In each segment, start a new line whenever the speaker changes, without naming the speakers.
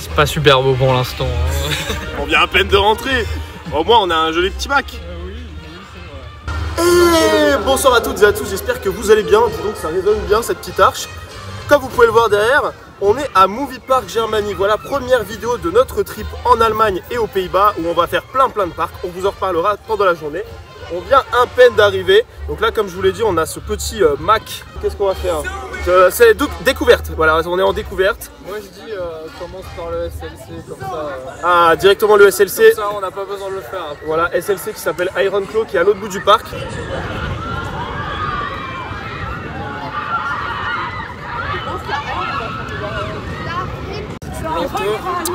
C'est pas super beau pour l'instant.
On vient à peine de rentrer. Au moins on a un joli petit Mac. Et bonsoir à toutes et à tous, j'espère que vous allez bien. Dis donc ça résonne bien cette petite arche. Comme vous pouvez le voir derrière, on est à Movie Park Germany. Voilà, première vidéo de notre trip en Allemagne et aux Pays-Bas où on va faire plein de parcs. On vous en reparlera pendant la journée. On vient à peine d'arriver. Donc là, comme je vous l'ai dit, on a ce petit Mac. Qu'est-ce qu'on va faire? C'est découverte. Voilà, on est en découverte.
Moi je dis commence par le SLC comme ça.
Ah, directement le SLC.
Comme ça, on n'a pas besoin de le faire. Après.
Voilà, SLC qui s'appelle Iron Claw qui est à l'autre bout du parc.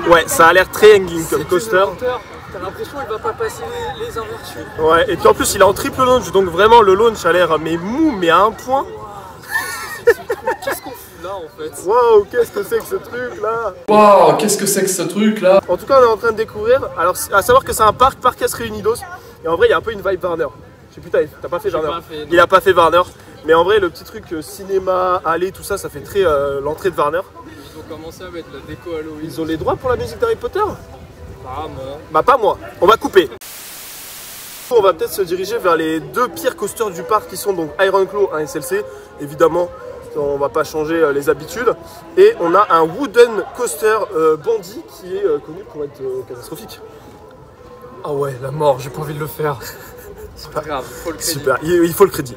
Ouais, ça a l'air très hanging comme coaster.
T'as l'impression qu'il va pas passer les inversions.
Ouais, et puis en plus il est en triple launch, donc vraiment le launch a l'air mais mou, mais à un point.
Qu'est-ce qu'on fout là en fait?
Waouh, qu'est-ce que c'est que ce truc là?
Waouh, qu'est-ce que c'est que ce truc là?
En tout cas, on est en train de découvrir. Alors, à savoir que c'est un parc Parques Reunidos. Et en vrai, il y a un peu une vibe Warner. Je sais plus, t'as pas fait Warner. Il a pas fait Warner. Mais en vrai, le petit truc cinéma, allée, tout ça, ça fait très l'entrée de Warner.
Ils ont commencé à mettre la déco Halloween.
Ils ont les droits pour la musique d'Harry Potter?
Apparemment.
Bah, pas moi. On va couper. On va peut-être se diriger vers les deux pires coasters du parc qui sont donc Iron Claw, un SLC. Évidemment, on va pas changer les habitudes. Et on a un wooden coaster Bandit qui est connu pour être catastrophique.
Ah ouais, la mort, j'ai pas envie de le faire. C'est pas grave, faut le crédit.
Super, il faut le crédit.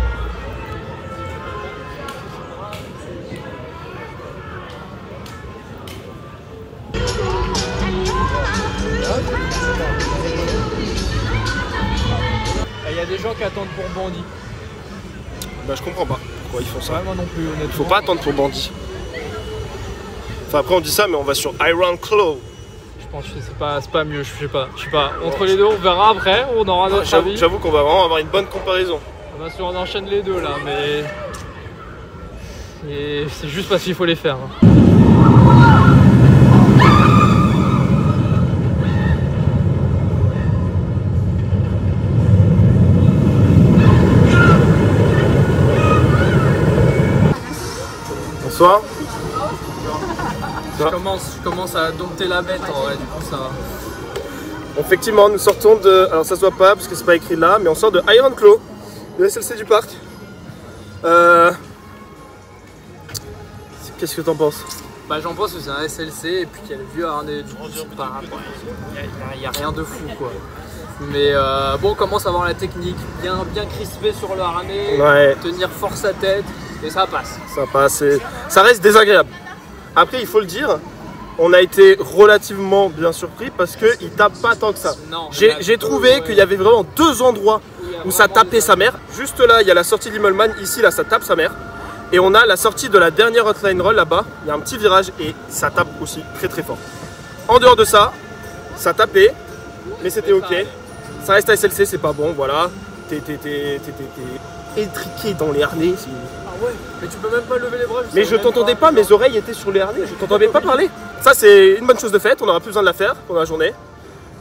Il y a des gens qui attendent pour Bandit.
Bah je comprends pas pourquoi ils font ça.
Ouais, moi non plus, honnêtement.
Il faut pas attendre pour Bandit. Enfin après on dit ça mais on va sur Iron Claw.
Je pense que c'est pas mieux, je sais pas. Entre les deux on verra après, on aura notre avis.
J'avoue qu'on va vraiment avoir une bonne comparaison.
Bien sûr on enchaîne les deux là, mais... c'est juste parce qu'il faut les faire.
Bonsoir.
Je commence à dompter la bête en vrai, du coup ça va.
Effectivement, nous sortons de... Alors ça se voit pas parce que c'est pas écrit là, mais on sort de Iron Claw, le SLC du parc. Qu'est-ce que t'en penses?
Bah j'en pense que c'est un SLC et puis qu'il y a le vieux harnais, du coup c'est pas... Il y a rien de fou quoi. Mais bon, on commence à avoir la technique bien crispée sur le harnais,
ouais.
Tenir fort sa tête et ça passe.
Ça passe, ça reste désagréable. Après il faut le dire, on a été relativement bien surpris parce qu'il tape pas tant que ça. J'ai trouvé qu'il y avait vraiment deux endroits où ça tapait sa mère. Juste là, il y a la sortie d'Immelmann, ici là ça tape sa mère. Et on a la sortie de la dernière Hotline Roll là-bas, il y a un petit virage et ça tape aussi très fort. En dehors de ça, ça tapait, mais c'était ok. Ça reste à SLC, c'est pas bon, voilà. T'es étriqué dans les harnais.
Ah ouais, mais tu peux même pas lever les bras.
Mais je t'entendais pas, mes oreilles étaient sur les harnais, je t'entendais pas parler. Ça c'est une bonne chose de faite, on n'aura plus besoin de la faire pendant la journée.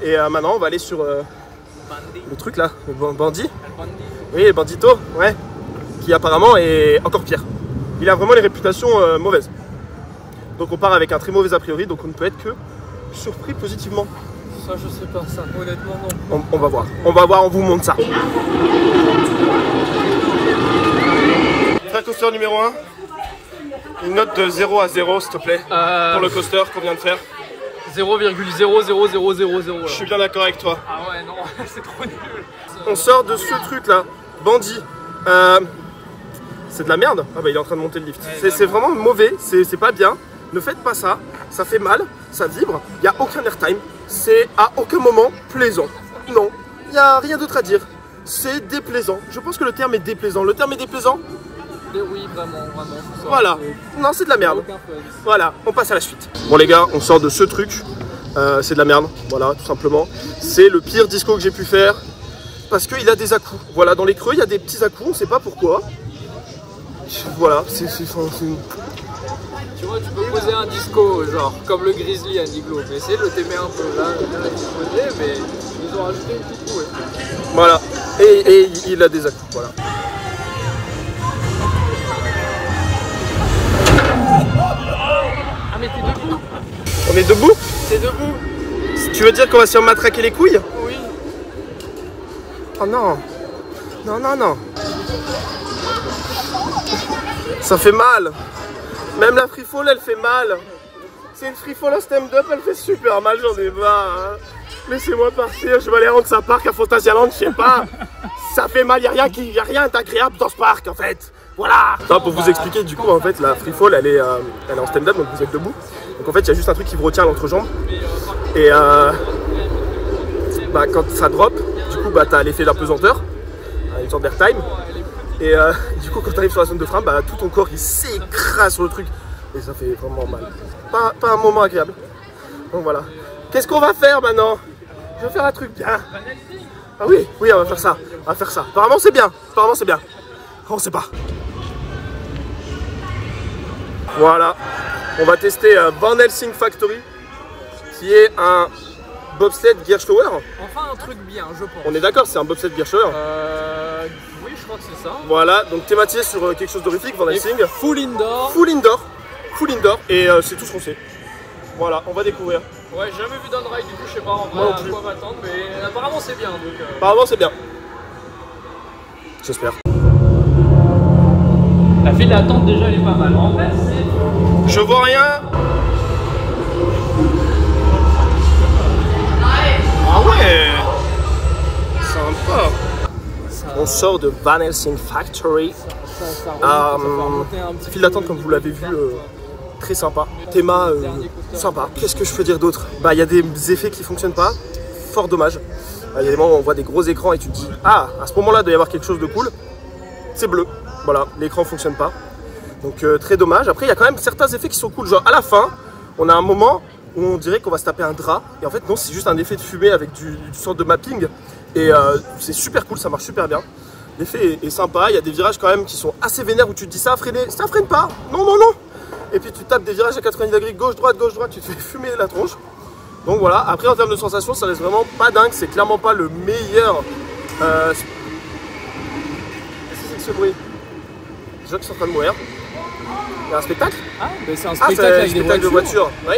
Et maintenant on va aller sur le truc là, le Bandit. Oui, le Bandito, ouais. Qui apparemment est encore pire. Il a vraiment les réputations mauvaises. Donc on part avec un très mauvais a priori, donc on ne peut être que surpris positivement.
Ça je sais pas, ça honnêtement non.
On va voir, on vous montre ça. Très coaster numéro 1. Une note de 0 à 0 s'il te plaît. Pour le coaster qu'on vient de faire.
0,00000.
Je suis bien d'accord avec toi.
Ah ouais non, c'est trop nul.
On sort de ce truc là, Bandit. C'est de la merde. Ah bah il est en train de monter le lift. C'est vraiment mauvais, c'est pas bien. Ne faites pas ça, ça fait mal, ça vibre, il n'y a aucun airtime, c'est à aucun moment plaisant. Non, il n'y a rien d'autre à dire. C'est déplaisant. Je pense que le terme est déplaisant. Le terme est déplaisant?
Oui, vraiment.
Voilà. Non, c'est de la merde. Voilà, on passe à la suite. Bon les gars, on sort de ce truc. C'est de la merde, voilà, tout simplement. C'est le pire disco que j'ai pu faire. Parce qu'il a des à-coups. Voilà, dans les creux, il y a des petits à-coups, on sait pas pourquoi. Voilà, c'est...
Tu vois, tu peux poser un disco, genre, comme le Grizzly à Niglo. Mais essayer de le t'aimer un peu. Là, mais ils ont rajouté une petite couette.
Voilà, et il a des à-coups, voilà.
Ah, mais t'es debout.
On est debout?
T'es debout?
Tu veux dire qu'on va se matraquer les couilles?
Oui.
Oh non. Non, non, non. Ça fait mal. Même la free fall, elle fait mal. C'est une free fall en stand-up, elle fait super mal, j'en ai marre. Hein. Laissez-moi partir, je vais aller rendre sa parc à Phantasialand, je sais pas. Ça fait mal, y a rien d'agréable dans ce parc en fait. Voilà. Non, pour vous expliquer, du coup, en fait, la free fall, elle est en stand-up, donc vous êtes debout. Donc en fait, il y a juste un truc qui vous retient à l'entrejambe. Et bah, quand ça drop, du coup, bah, t'as l'effet d'apesanteur, une sorte d'airtime. Et du coup, quand tu arrives sur la zone de frein, bah, tout ton corps il s'écrase sur le truc. Et ça fait vraiment mal. Pas un moment agréable. Donc voilà. Qu'est-ce qu'on va faire maintenant? Je vais faire un truc bien. Ah oui, oui, on va faire ça. On va faire ça. Apparemment, c'est bien. Apparemment, c'est bien. On sait pas. Voilà. On va tester Van Helsing Factory, qui est un bobsled Gearshower.
Enfin, un truc bien, je pense.
On est d'accord, c'est un bobsled Gearshower.
Oui, je crois que c'est ça.
Voilà, donc thématisé sur quelque chose d'horrifique, Van Helsing.
Full indoor.
Full indoor. Full indoor. Et c'est tout ce qu'on sait. Voilà, on va découvrir.
Ouais, j'ai jamais vu d'un ride, du coup, je sais pas en vrai à quoi m'attendre, mais apparemment c'est bien. Donc,
apparemment c'est bien. J'espère.
La file d'attente déjà elle est pas mal. En fait, c'est.
Je vois rien. Ah ouais. Sympa. On sort de Van Helsing Factory. File d'attente comme vous l'avez vu. Très sympa, théma sympa. Qu'est-ce que je peux dire d'autre? Bah il y a des effets qui fonctionnent pas, fort dommage. Il y a des moments où on voit des gros écrans et tu te dis ah, à ce moment là il doit y avoir quelque chose de cool. C'est bleu, voilà, l'écran fonctionne pas. Donc très dommage. Après il y a quand même certains effets qui sont cool, genre à la fin on a un moment où on dirait qu'on va se taper un drap. Et en fait non, c'est juste un effet de fumée avec du sorte de mapping. Et c'est super cool, ça marche super bien. L'effet est sympa, il y a des virages quand même qui sont assez vénères où tu te dis ça a freiné, ça freine pas, non non non. Et puis tu tapes des virages à 90 degrés, gauche, droite, tu te fais fumer la tronche. Donc voilà, après en termes de sensations, ça reste vraiment pas dingue, c'est clairement pas le meilleur. Qu'est-ce que c'est que ce bruit? Des gens qui sont en train de mourir. Il y a un spectacle?
Ah, mais c'est un spectacle avec des voitures.
De voitures. Oui.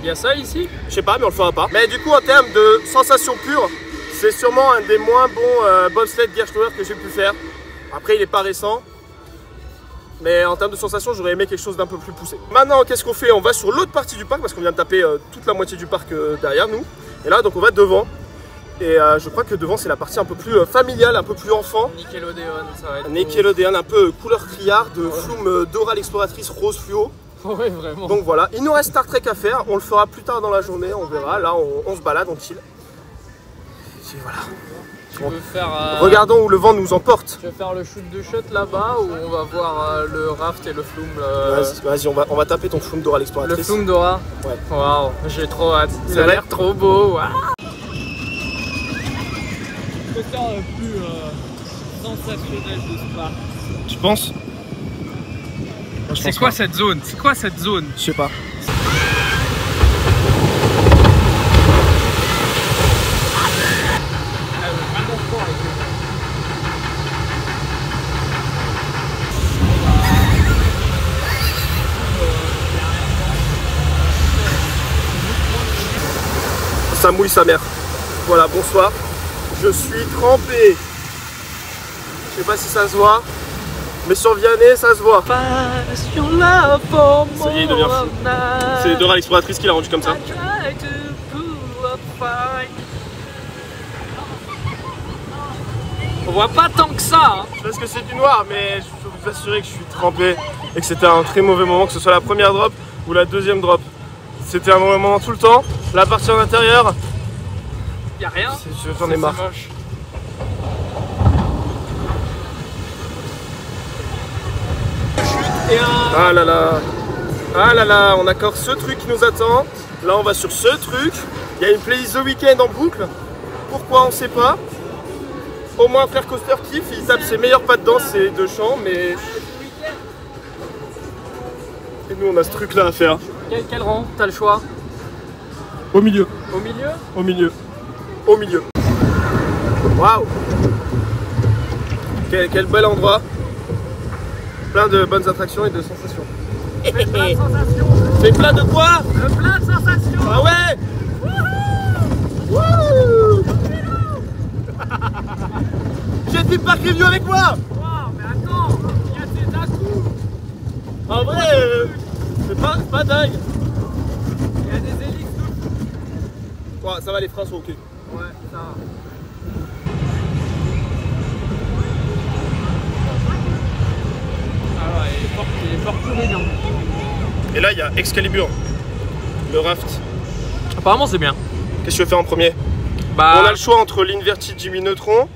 Il y a ça ici?
Je sais pas, mais on le fera pas. Mais du coup, en termes de sensations pures, c'est sûrement un des moins bons bobsled Gearshower que j'ai pu faire. Après, il est pas récent. Mais en termes de sensations, j'aurais aimé quelque chose d'un peu plus poussé. Maintenant, qu'est-ce qu'on fait? On va sur l'autre partie du parc parce qu'on vient de taper toute la moitié du parc derrière nous. Et là, donc on va devant. Et je crois que devant, c'est la partie un peu plus familiale, un peu plus enfant.
Nickelodeon, ça va être.
Nickelodeon, un peu couleur criard, de flume Dora l'exploratrice rose fluo.
Ouais, vraiment.
Donc voilà, il nous reste Star Trek à faire. On le fera plus tard dans la journée, on verra. Là, on se balade, on chill. Et voilà. Regardons où le vent nous emporte.
Tu veux faire le shoot de shot là-bas ou on va voir le raft et le flume
Vas-y, on va taper ton flume Dora l'exploratrice.
Le flume Dora?
Ouais.
Waouh, j'ai trop hâte. Ça a l'air trop beau. Je peux faire plus sensationnel de ce parc.
Tu penses?
C'est quoi cette zone? C'est quoi cette zone?
Je sais pas. Ça mouille sa mère. Voilà, bonsoir. Je suis trempé. Je sais pas si ça se voit, mais sur Vianney, ça se voit. Ça y est, il devient fou. C'est Dora l'exploratrice qui l'a rendu comme ça.
On voit pas tant que ça. Hein.
Parce que c'est du noir, mais je peux vous assurer que je suis trempé et que c'était un très mauvais moment, que ce soit la première drop ou la deuxième drop. C'était un mauvais moment tout le temps. La partie en intérieur,
y a rien.
J'en ai marre. Ah là là. Ah là là, on a encore ce truc qui nous attend. Là on va sur ce truc. Il y a une playlist The Weeknd en boucle. Pourquoi on sait pas. Au moins Frère Coaster kiffe, il tape ses meilleurs pas de danse, ses deux chants, mais... Et nous on a ce truc là à faire.
Quel rang? T'as le choix?
Au milieu.
Au milieu?
Au milieu. Au milieu. Waouh! Quel bel endroit. Plein de bonnes attractions et de sensations.
Fais plein de sensations.
Fais plein de quoi?
Plein de sensations.
Ah ouais.
Wouhou.
J'ai dit pas review avec moi.
Wow, mais attends, il y a des à-coups.
En vrai, c'est pas dingue.
Il y a des hélices de fou.
Ouais, ça va, les freins sont ok.
Ouais, ça va. Ah ouais, il est fort courant.
Et là, il y a Excalibur, le raft.
Apparemment, c'est bien.
Qu'est-ce que tu veux faire en premier?
Bah,
on a le choix entre l'Inverted Jimmy Neutron,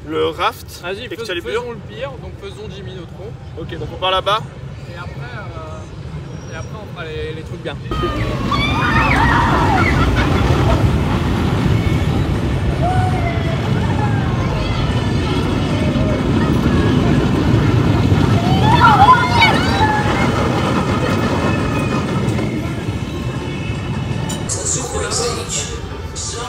le raft,
vas-y,
Excalibur.
faisons le pire, donc faisons Jimmy Neutron.
Ok, donc on part là-bas.
Et après on fera les trucs bien.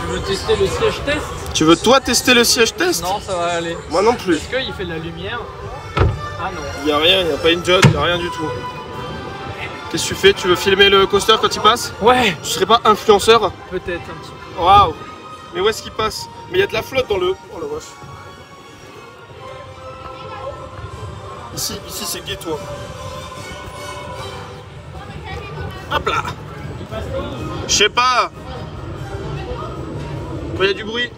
Tu veux tester le siège test?
Tu veux toi tester le siège test?
Non, ça va aller.
Moi non plus.
Est-ce qu'il fait de la lumière? Ah non.
Il n'y a rien, il n'y a pas une jotte, il n'y a rien du tout. Qu'est-ce que tu fais? Tu veux filmer le coaster quand il passe?
Ouais.
Tu serais pas influenceur?
Peut-être un petit peu.
Waouh. Mais où est-ce qu'il passe? Mais il y a de la flotte dans le... Oh la vache. Ici c'est ghetto. Hop là. Je sais pas. Quand il y a du bruit.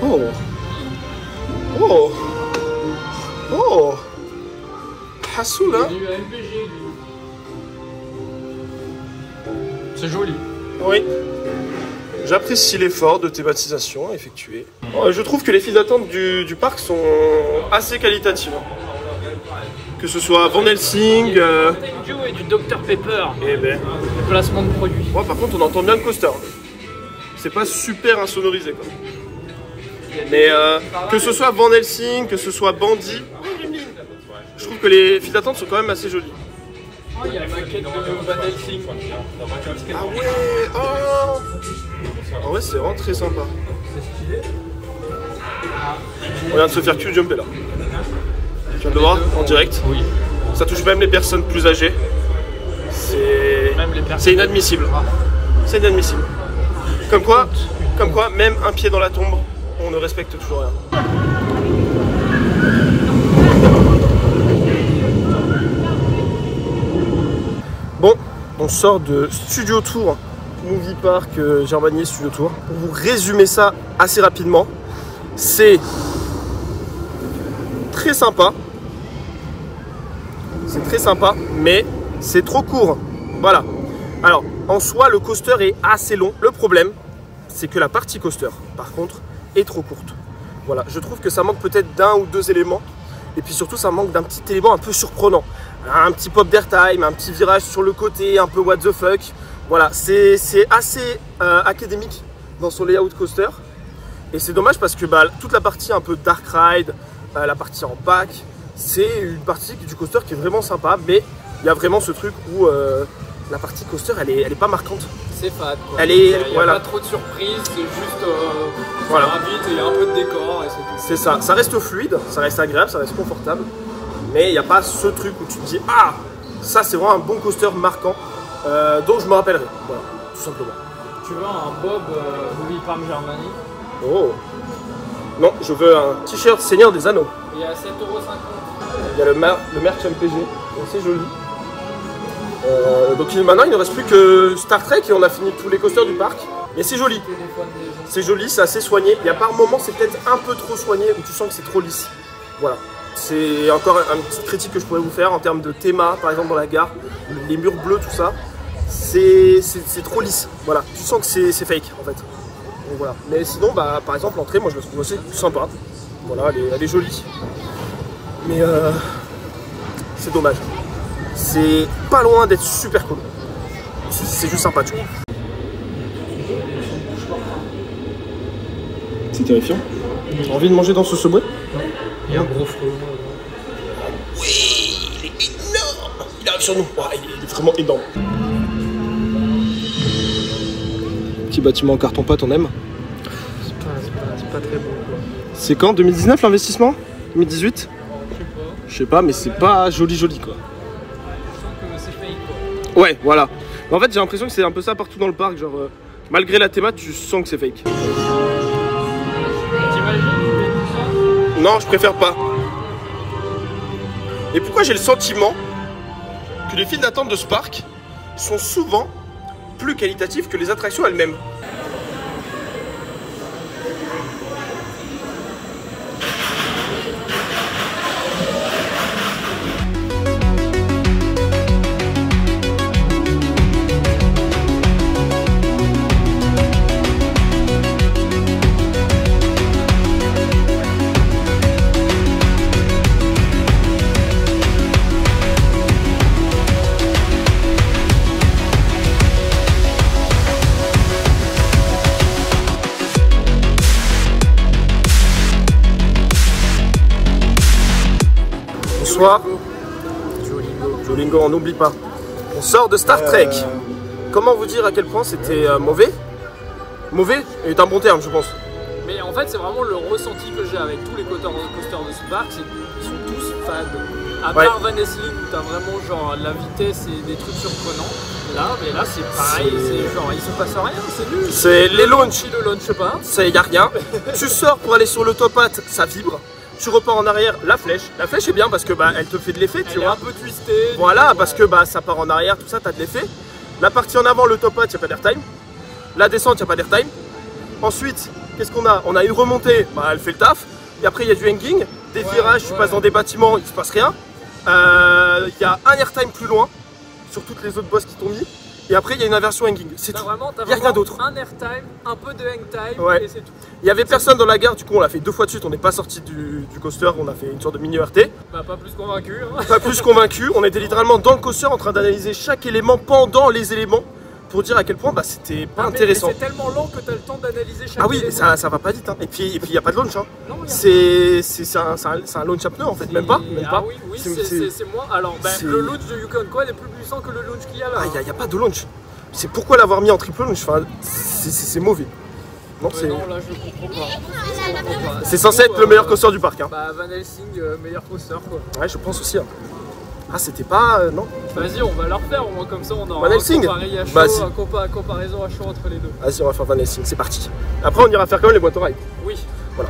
Oh. Oh. Oh. Hassoul, hein?
Il y a eu un MPG, lui. C'est joli.
Oui. J'apprécie l'effort de thématisation effectué. Je trouve que les files d'attente du parc sont assez qualitatives. Que ce soit Van Helsing...
Thank you et du Dr Pepper.
Eh ben...
Le placement de produits.
Moi par contre on entend bien le coaster. C'est pas super insonorisé quoi. Mais que ce soit Van Helsing, que ce soit Bandit, je trouve que les files d'attente sont quand même assez jolies.
Oh, il y a la maquette de Van Helsing.
Ah ouais. Oh. En vrai c'est vraiment très sympa.
C'est stylé.
On vient de se faire Q-jumper là. Tu viens de le voir en direct?
Oui.
Ça touche même les personnes plus âgées. C'est inadmissible. C'est inadmissible. Comme quoi, même un pied dans la tombe, on ne respecte toujours rien. Bon, on sort de Studio Tour, Movie Park Germanier Studio Tour. Pour vous résumer ça assez rapidement, c'est très sympa. C'est très sympa, mais c'est trop court. Voilà. Alors, en soi, le coaster est assez long. Le problème, c'est que la partie coaster, par contre, est trop courte. Voilà, je trouve que ça manque peut-être d'un ou deux éléments. Et puis surtout, ça manque d'un petit élément un peu surprenant. Un petit pop d'airtime, un petit virage sur le côté, un peu what the fuck. Voilà, c'est assez académique dans son layout coaster. Et c'est dommage parce que toute la partie un peu dark ride, la partie en pack, c'est une partie du coaster qui est vraiment sympa. Mais il y a vraiment ce truc où la partie coaster, elle est pas marquante.
C'est fade quoi.
Elle est,
il y a pas trop de surprises, c'est juste
voilà.
vite, il y a un peu de décor et c'est tout.
C'est ça, ça reste fluide, ça reste agréable, ça reste confortable. Mais il n'y a pas ce truc où tu te dis ah, ça c'est vraiment un bon coaster marquant dont je me rappellerai. Voilà, tout simplement.
Tu veux un Bob Movie Park Germany?
Oh. Non, je veux un t-shirt Seigneur des Anneaux.
Il est à 7,50 €.
Il y a le merch MPG, donc c'est joli. Donc maintenant il ne reste plus que Star Trek et on a fini tous les coasters du parc. Mais c'est joli. C'est joli, c'est assez soigné. Il y a par moments c'est peut-être un peu trop soigné où tu sens que c'est trop lisse. Voilà. C'est encore une petite critique que je pourrais vous faire en termes de théma, par exemple dans la gare, les murs bleus, tout ça. C'est trop lisse. Voilà. Tu sens que c'est fake en fait. Donc voilà. Mais sinon, par exemple l'entrée, moi je la trouve assez sympa. Voilà, elle est jolie. Mais c'est dommage. C'est pas loin d'être super cool. C'est juste sympa, tu vois. C'est terrifiant. T'as envie de manger dans ce Subway?
Il y a un gros frelon.
Oui, il est énorme. Il arrive sur nous. Ouais, il est vraiment énorme. bâtiment en carton-pâte, on aime.
C'est pas très beau quoi.
C'est quand 2019 l'investissement 2018? Je sais pas, mais c'est pas joli quoi.
Je sens que c'est fake quoi.
Ouais, voilà. En fait, j'ai l'impression que c'est un peu ça partout dans le parc. Genre, malgré la théma, tu sens que c'est fake. Non, je préfère pas. Et pourquoi j'ai le sentiment que les files d'attente de ce parc sont souvent plus qualitatives que les attractions elles-mêmes? Bonsoir. Jolingo, on n'oublie pas. On sort de Star Trek. Comment vous dire à quel point c'était mauvais? Mauvais est un bon terme, je pense.
Mais en fait, c'est vraiment le ressenti que j'ai avec tous les coasters de ce parc, c'est qu'ils sont tous fades. À part Van Helsing où t'as vraiment genre la vitesse et des trucs surprenants. Mais là c'est pareil, c'est genre il se passe rien, c'est nul.
C'est les launchs.
Le launch, je sais pas.
Y a rien. Tu sors pour aller sur l'autopathe, ça vibre. Tu repars en arrière, la flèche est bien parce que elle te fait de l'effet, tu vois.
Elle est un peu twistée.
Voilà, parce que ça part en arrière, tout ça, t'as de l'effet. La partie en avant, l'autopathe, y a pas d'airtime. La descente, y a pas d'airtime. Ensuite, qu'est-ce qu'on a? On a une remontée, elle fait le taf. Et après, il y a du hanging, des virages, tu passes dans des bâtiments, il se passe rien. Il y a un airtime plus loin, sur toutes les autres bosses qui t'ont mis. Et après, il y a une inversion hanging. C'est tout. Il n'y a rien d'autre.
Un airtime, un peu de hangtime, et c'est tout.
Il n'y avait personne dans la gare, du coup, on l'a fait 2 fois de suite. On n'est pas sorti du coaster, on a fait une sorte de mini ERT.
Pas plus convaincu. Hein.
Pas plus convaincu. On était littéralement dans le coaster en train d'analyser chaque élément pendant les éléments pour dire à quel point c'était pas intéressant.
C'est tellement lent que tu as le temps d'analyser chaque
élément. Ah oui, ça va pas vite. Hein. Et puis il n'y a pas de launch. Hein. C'est un launch à pneus en fait, même pas.
Ah oui, c'est moins. Alors, le launch de Yukon Quad est plus puissant que le launch qu'il y a là.
Ah, il n'y a pas de launch. C'est pourquoi l'avoir mis en triple launch, enfin, c'est mauvais. Non,
là je comprends pas.
C'est censé être le meilleur coaster du parc. Hein.
Van Helsing, meilleur coaster quoi.
Ouais, je pense aussi. Hein. Ah, c'était pas. Non.
Vas-y, on va leur faire au moins comme ça on aura
Van Helsing.
comparaison à chaud entre les deux.
Vas-y, on va faire Van Helsing, c'est parti. Après, on ira faire quand même les boîtes oreilles.
Oui.
Voilà.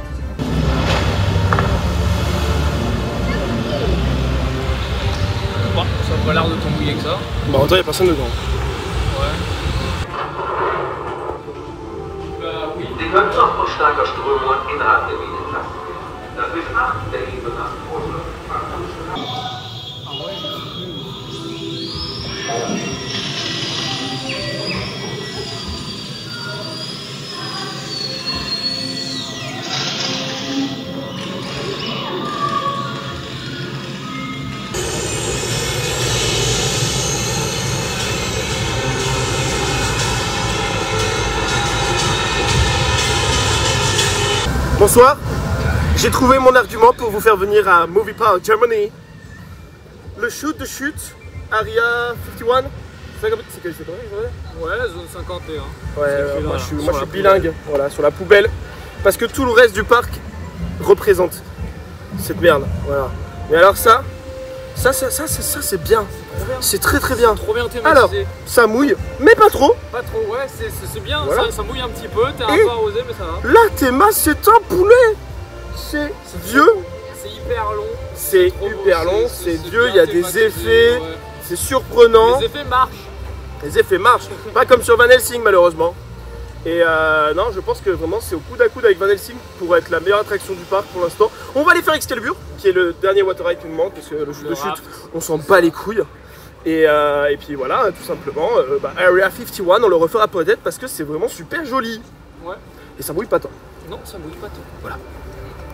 Bon, ça a pas l'air de tant mouiller que ça.
En même temps, il n'y a personne dedans.
Die Kunststoffsteigerströmung innerhalb der Bienenklasse. Das ist 8 der Hebel nach Vorschlag.
Bonsoir, j'ai trouvé mon argument pour vous faire venir à Movie Park Germany. Le shoot de chute, Area 51. C'est quel shoot?
Ouais, zone 51.
Ouais, moi je suis bilingue, voilà, sur la poubelle. Parce que tout le reste du parc représente cette merde, voilà. Mais alors ça c'est bien. C'est très bien.
Trop bien thématisé.
Alors, ça mouille, mais pas trop.
Pas trop, ouais, c'est bien,
voilà.
Ça mouille un petit peu, t'es un peu arrosé, mais ça va.
La théma, c'est un poulet. C'est vieux.
C'est hyper long.
C'est hyper long, c'est vieux, il y a des effets, c'est surprenant.
Les effets marchent.
Les effets marchent, pas comme sur Van Helsing malheureusement. Et non, je pense que vraiment c'est au coude à coude avec Van Helsing pour être la meilleure attraction du parc pour l'instant. On va aller faire Excalibur, qui est le dernier water ride qui nous manque, parce que le chute, on s'en bat les couilles. Et puis voilà, tout simplement, Area 51, on le refera peut-être parce que c'est vraiment super joli.
Ouais.
Et ça mouille pas tant.
Non, ça mouille pas tant.
Voilà.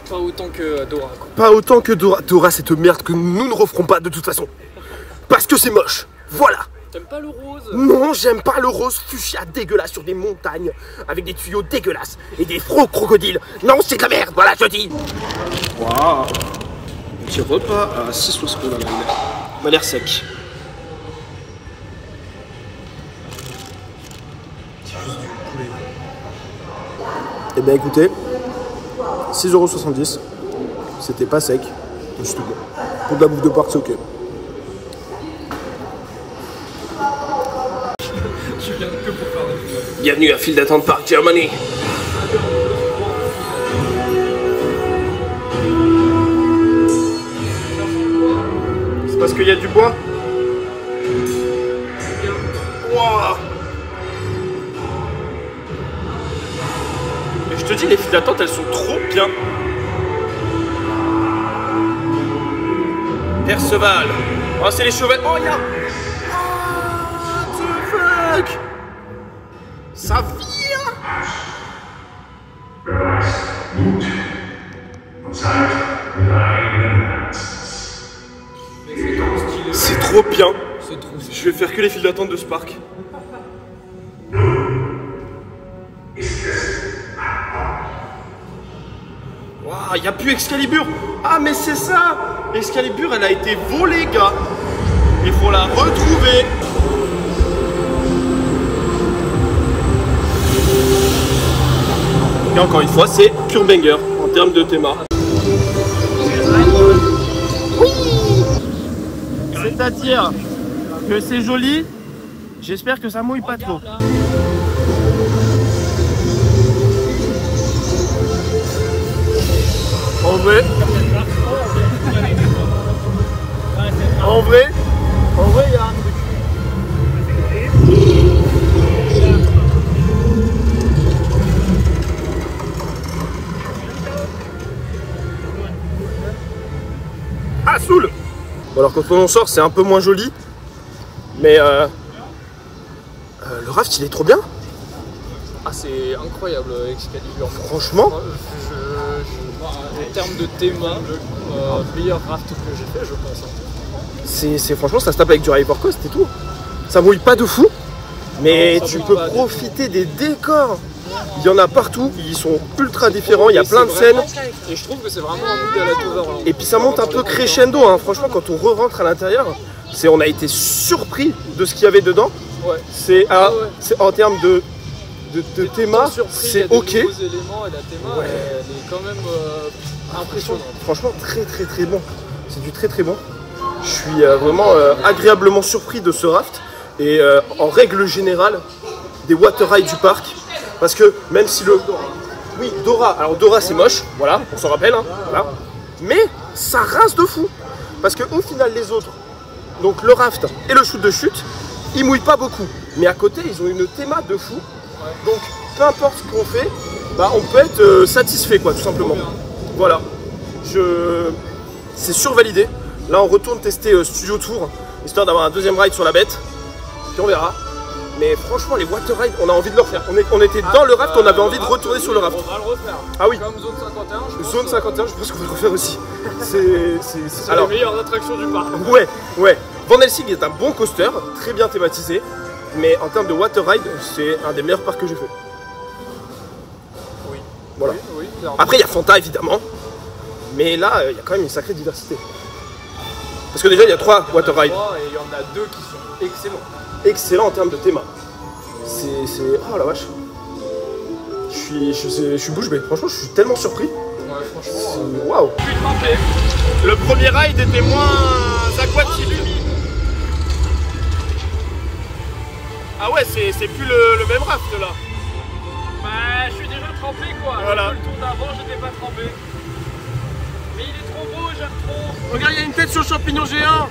Pas autant que Dora, quoi.
Pas autant que Dora. Dora, cette merde que nous ne referons pas de toute façon. Parce que c'est moche. Voilà.
T'aimes pas le rose?
Non, j'aime pas le rose fuchsia dégueulasse sur des montagnes avec des tuyaux dégueulasses et des faux crocodiles. Non, c'est de la merde, voilà, je dis. Waouh. Petit repas à 6 secondes, il m'a l'air sec. C'est juste du poulet. Et ben écoutez, 6,70 €. C'était pas sec. Juste bon. Pour de la bouffe de parc, c'est ok. Bienvenue à File d'attente Park Germany. C'est parce qu'il y a du bois. Wow. Et je te dis, les files d'attente, elles sont trop bien. Perceval. Oh, c'est les cheveux. Oh, y'a. What the fuck? Ça vire. C'est trop bien. Je vais faire que les files d'attente de ce parc. Waouh, il n'y a plus Excalibur. Ah, mais c'est ça. Excalibur, elle a été volée, gars. Il faut la retrouver. Et encore une fois, c'est pure banger en termes de théma. Oui. C'est-à-dire que c'est joli. J'espère que ça mouille pas trop. En vrai, il y a un truc. Ah, Soul. Bon, alors quand on en sort, c'est un peu moins joli. Mais le raft, il est trop bien.
Ah, c'est incroyable, Excalibur.
Franchement.
En termes de théma, meilleur raft que j'ai fait, je pense.
Franchement, ça se tape avec du Hypercoast et tout. Ça mouille pas de fou, mais tu peux profiter des décors. Il y en a partout, ils sont ultra différents, il y a plein de scènes.
Et je trouve que c'est vraiment un mood à la Toverland.
Et puis ça monte un peu crescendo, hein. Franchement, quand on re-rentre à l'intérieur, on a été surpris de ce qu'il y avait dedans.
Ouais.
C'est en termes de théma, c'est ok.
Les éléments et la théma, elle est quand même impressionnante.
Franchement, très très très bon. C'est du très très bon. Je suis vraiment agréablement surpris de ce raft. Et en règle générale, des water rides du parc. Parce que même si le... Oui, Dora. Alors Dora, c'est moche. Voilà, on s'en rappelle. Hein, voilà. Mais ça rince de fou. Parce qu'au final, les autres, donc le raft et le shoot de chute, ils mouillent pas beaucoup. Mais à côté, ils ont une théma de fou. Donc, peu importe ce qu'on fait, bah, on peut être satisfait, quoi, tout simplement. Voilà. C'est survalidé. Là, on retourne tester Studio Tour, histoire d'avoir un deuxième ride sur la bête. Puis on verra. Mais franchement, les water rides, on a envie de le refaire. On était dans le raft, on avait envie de retourner sur le raft.
On va le refaire.
Ah oui.
Comme Zone 51.
Zone 51, je pense qu'on va le refaire aussi. C'est
les meilleures attractions du parc.
Ouais. Van Helsing est un bon coaster, très bien thématisé. Mais en termes de water ride, c'est un des meilleurs parcs que j'ai fait.
Oui.
Voilà.
Oui,
après, il y a Fanta évidemment. Mais là, il y a quand même une sacrée diversité. Parce que déjà, il y a 3 water rides.
Et il y en a 2 qui sont excellents.
Excellent en termes de théma. Oh la vache. Je suis bouche bée. Franchement, je suis tellement surpris.
Ouais, franchement.
Waouh. Le premier ride était moins aquatique. Ah ouais, c'est plus le même raft là.
Bah, je suis déjà trempé quoi.
Voilà.
Le tour d'avant, j'étais pas trempé. Mais il est trop beau, j'aime trop.
Regarde, il y a une tête sur le champignon géant.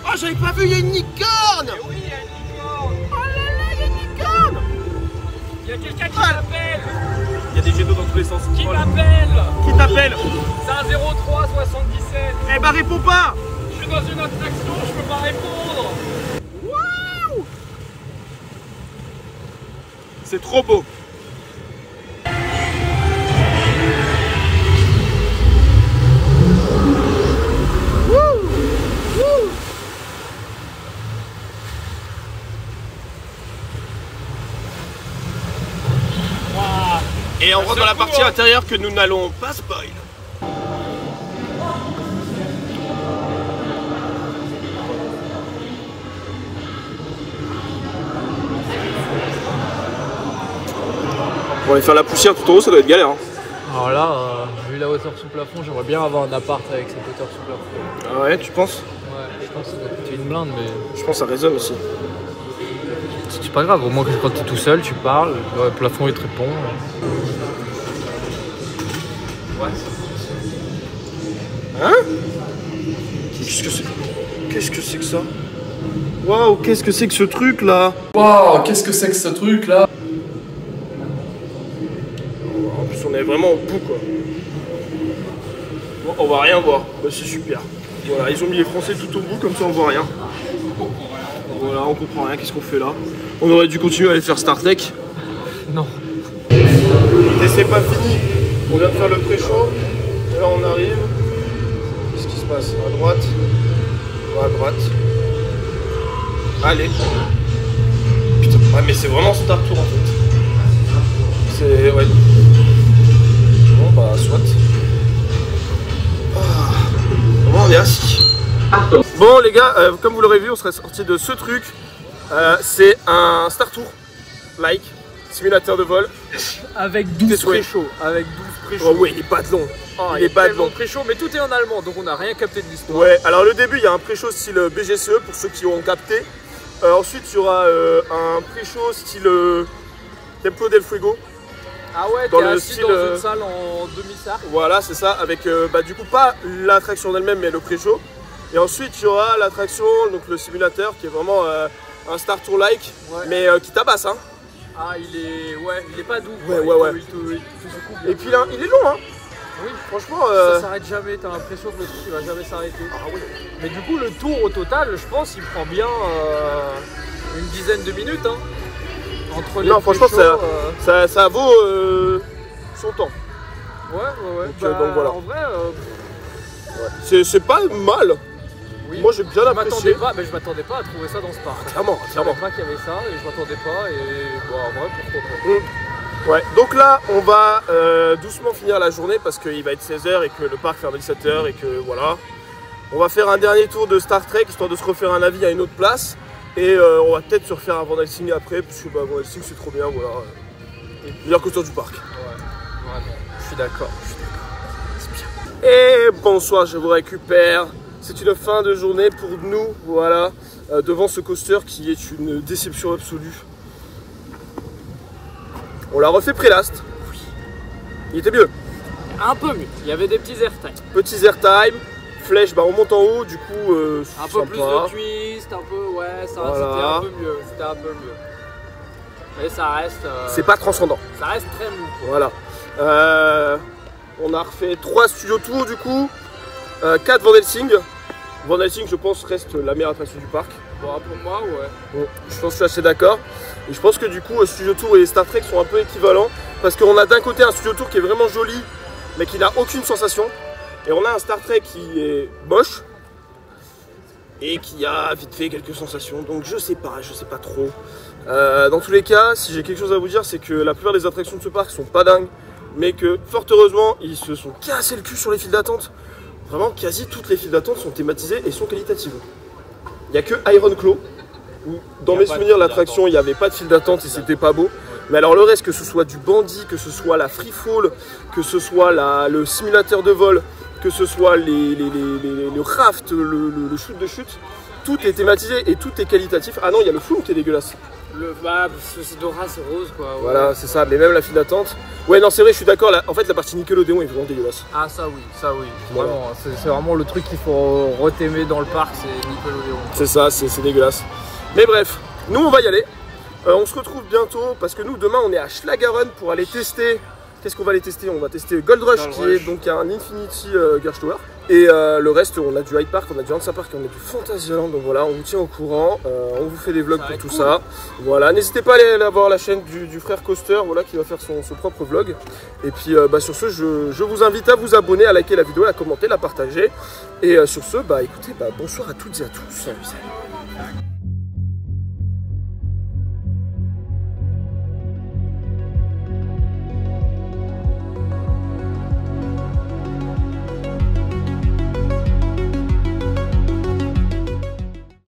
Oh, j'avais pas vu, il y a une licorne.
Mais oui, il y a une licorne.
Oh là là, il y a une licorne.
Il y a quelqu'un qui m'appelle.
Il y a des jets d'eau dans tous les sens.
Qui m'appelle?
Qui t'appelle?
C'est un 03 77.
Eh bah réponds pas.
Je suis dans une attraction, je peux pas répondre.
Waouh. C'est trop beau. Et on rentre dans la partie intérieure que nous n'allons pas spoil. Pour aller faire la poussière tout en haut, ça doit être galère. Hein.
Alors là, vu la hauteur sous plafond, j'aimerais bien avoir un appart avec cette hauteur sous plafond.
Ah ouais, tu penses?
Ouais, je pense que ça doit coûter une blinde, mais...
Je pense que ça résonne aussi.
C'est pas grave, au moins quand t'es tout seul, tu parles, le plafond est très bon.
Hein? Qu'est-ce que c'est que ça? Waouh, qu'est-ce que c'est que ce truc là?
Waouh, qu'est-ce que c'est que ce truc là?
En plus on est vraiment au bout quoi. Bon, on va rien voir, bah, c'est super. Voilà, ils ont mis les Français tout au bout, comme ça on voit rien. Voilà, on comprend rien, qu'est-ce qu'on fait là? On aurait dû continuer à aller faire Star Trek.
Non.
Et c'est pas fini. On vient de faire le pré-show. Et là on arrive. Qu'est-ce qui se passe? À droite. À droite. Allez. Putain, ouais, mais c'est vraiment Star Tour en fait. C'est. Ouais. Bon bah, soit. Bon, on est assis. Bon les gars, comme vous l'aurez vu, on serait sorti de ce truc. C'est un Star Tour like simulateur de vol
avec 12 pré-show. Avec 12 pré-show.
Oh oui, il est pas de long.
Oh, il est pas de long pré-show, mais tout est en allemand, donc on n'a rien capté de l'histoire.
Ouais, alors le début, il y a un pré-show style BGCE pour ceux qui ont capté. Ensuite, il y aura un pré-show style Templo del Fuego.
Ah ouais, t'es assis dans une salle en demi-cercle.
Voilà, c'est ça, avec du coup pas l'attraction elle-même, mais le pré-show. Et ensuite, il y aura l'attraction, donc le simulateur, qui est vraiment un Star Tour-like, ouais. Mais qui tabasse, hein.
Ah, il est pas doux.
Ouais,
quoi.
Ouais.
Et
puis là, il est long, hein.
Oui,
franchement.
Ça s'arrête jamais, t'as l'impression que le truc il va jamais s'arrêter.
Ah oui.
Mais du coup, le tour au total, je pense, il prend bien une dizaine de minutes, hein. Entre les
non, franchement, ça vaut son temps.
Ouais.
Donc voilà.
En vrai,
c'est pas mal. Oui. Moi j'ai bien apprécié.
Mais je m'attendais pas à trouver ça dans ce parc.
Clairement.
Je savais pas qu'il y avait ça et je m'attendais pas et bon, en vrai pourquoi pas.
Ouais, donc là on va doucement finir la journée parce qu'il va être 16h et que le parc ferme à 17h et que voilà. On va faire un dernier tour de Star Trek histoire de se refaire un avis à une autre place. Et on va peut-être se refaire un Van Helsing après parce que Van Helsing c'est trop bien, voilà. Meilleur coaster du parc.
Ouais, vraiment, je suis d'accord.
C'est bien. Et bonsoir, je vous récupère. C'est une fin de journée pour nous, voilà, devant ce coaster qui est une déception absolue. On l'a refait pré-last. Oui. Il était mieux.
Un peu mieux. Il y avait des petits airtime.
Petits airtime, flèche, bah on monte en haut, du coup
un peu plus de twist, un peu, ouais, ça voilà. C'était un peu mieux. C'était un peu mieux. Mais ça reste.
C'est pas transcendant.
Ça reste très mou.
Voilà. On a refait 3 studio tours du coup. 4 Van Helsing. Van Helsing, je pense, reste la meilleure attraction du parc.
Bon, pour moi, ouais.
Bon, je pense que je suis assez d'accord. Et je pense que du coup, Studio Tour et Star Trek sont un peu équivalents. Parce qu'on a d'un côté un Studio Tour qui est vraiment joli, mais qui n'a aucune sensation. Et on a un Star Trek qui est moche. Et qui a vite fait quelques sensations. Donc je sais pas trop. Dans tous les cas, si j'ai quelque chose à vous dire, c'est que la plupart des attractions de ce parc sont pas dingues. Mais que, fort heureusement, ils se sont cassés le cul sur les files d'attente. Vraiment, quasi toutes les files d'attente sont thématisées et sont qualitatives. Il n'y a que Iron Claw, où dans mes souvenirs, l'attraction, il n'y avait pas de file d'attente et c'était pas beau. Mais alors le reste, que ce soit du bandit, que ce soit la free fall, que ce soit le simulateur de vol, que ce soit le raft, le shoot de chute, tout est thématisé et tout est qualitatif. Ah non, il y a le flume qui est dégueulasse.
C'est doré, c'est rose quoi. Ouais.
Voilà, c'est ça, mais même la file d'attente. Ouais, non, c'est vrai, je suis d'accord. En fait, la partie Nickelodeon est vraiment dégueulasse.
Ah, ça oui. Vraiment, c'est vraiment le truc qu'il faut retaimer dans le parc, c'est Nickelodeon.
C'est ça, c'est dégueulasse. Mais bref, nous on va y aller. On se retrouve bientôt parce que nous, demain, on est à Schlagerun pour aller tester. Qu'est-ce qu'on va aller tester? On va tester Gold Rush, qui est donc un Infinity Gersh Tower. Et le reste, on a du Hyde Park, on a du Hansa Park, on a du Fantasyland. Donc voilà, on vous tient au courant. On vous fait des vlogs pour tout ça. Voilà, n'hésitez pas à aller voir la chaîne du frère Coaster, voilà, qui va faire son propre vlog. Et puis sur ce, je vous invite à vous abonner, à liker la vidéo, à la commenter, la partager. Et sur ce, écoutez, bonsoir à toutes et à tous. Salut.